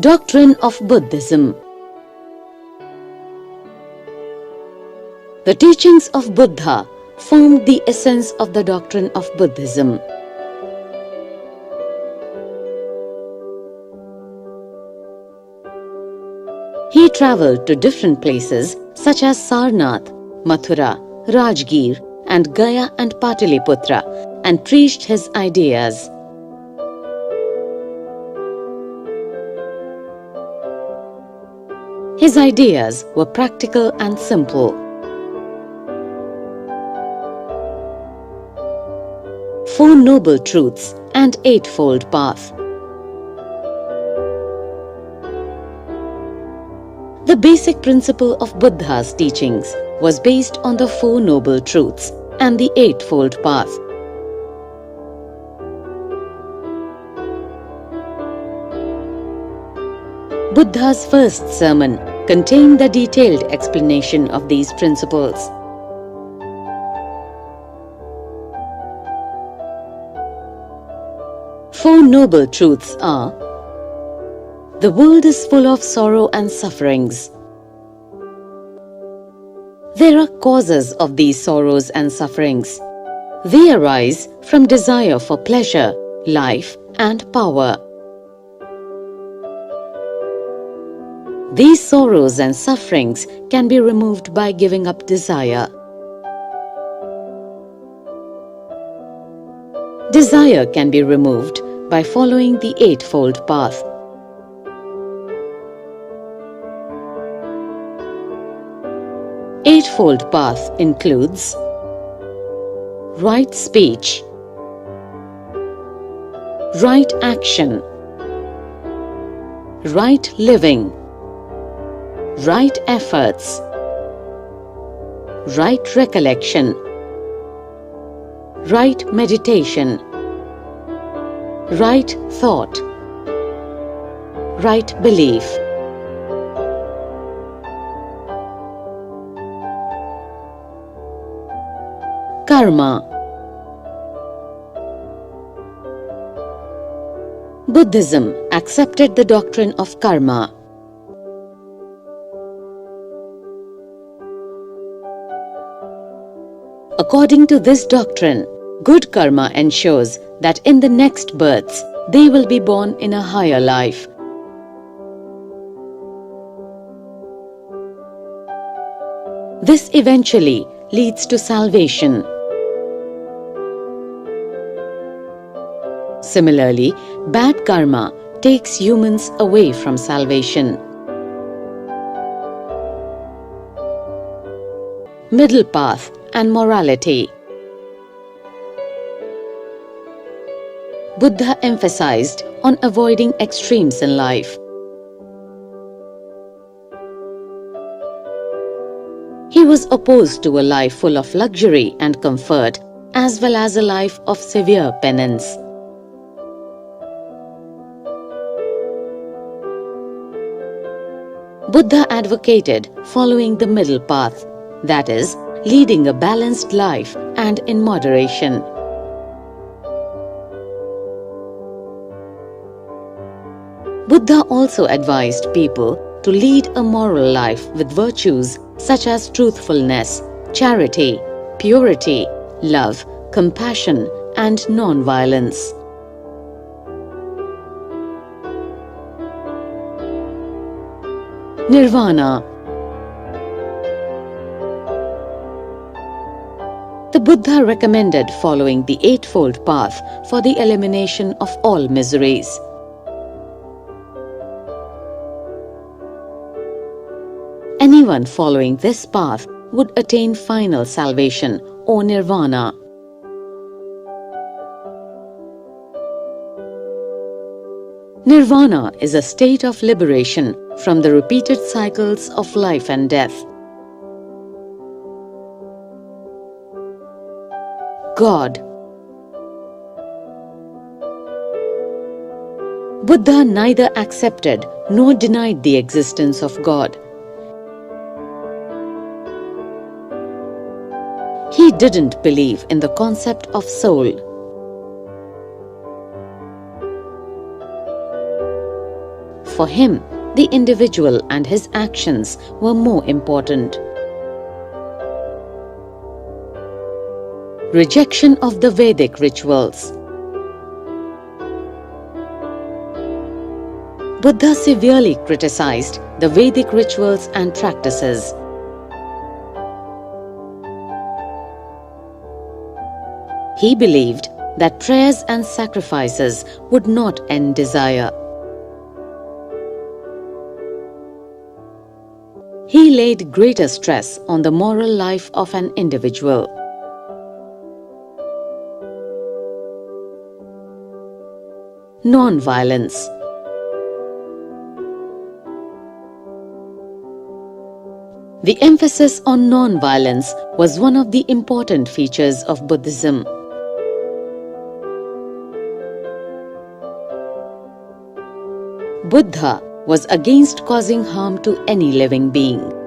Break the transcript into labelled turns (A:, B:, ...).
A: Doctrine of Buddhism. The teachings of Buddha formed the essence of the doctrine of Buddhism. He travelled to different places such as Sarnath, Mathura, Rajgir, and Gaya and Pataliputra and preached his ideas. His ideas were practical and simple. Four Noble Truths and Eightfold Path. The basic principle of Buddha's teachings was based on the Four Noble Truths and the Eightfold Path. Buddha's first sermon contained the detailed explanation of these principles. Four Noble Truths are: the world is full of sorrow and sufferings. There are causes of these sorrows and sufferings. They arise from desire for pleasure, life, and power. These sorrows and sufferings can be removed by giving up desire. Desire can be removed by following the Eightfold Path. Eightfold Path includes right speech, right action, right living, right efforts, right recollection, right meditation, right thought, right belief. Karma. Buddhism accepted the doctrine of karma. According to this doctrine, good karma ensures that in the next births they will be born in a higher life. This eventually leads to salvation. Similarly, bad karma takes humans away from salvation. Middle path and morality. Buddha emphasized on avoiding extremes in life. He was opposed to a life full of luxury and comfort, as well as a life of severe penance. Buddha advocated following the middle path, that is, leading a balanced life and in moderation. Buddha also advised people to lead a moral life with virtues such as truthfulness, charity, purity, love, compassion, and non-violence. Nirvana. The Buddha recommended following the Eightfold Path for the elimination of all miseries. Anyone following this path would attain final salvation or nirvana. Nirvana is a state of liberation from the repeated cycles of life and death. God. Buddha neither accepted nor denied the existence of God. He didn't believe in the concept of soul. For him, the individual and his actions were more important. Rejection of the Vedic rituals. Buddha severely criticized the Vedic rituals and practices. He believed that prayers and sacrifices would not end desire. He laid greater stress on the moral life of an individual. Non-violence. The emphasis on non-violence was one of the important features of Buddhism. Buddha was against causing harm to any living being.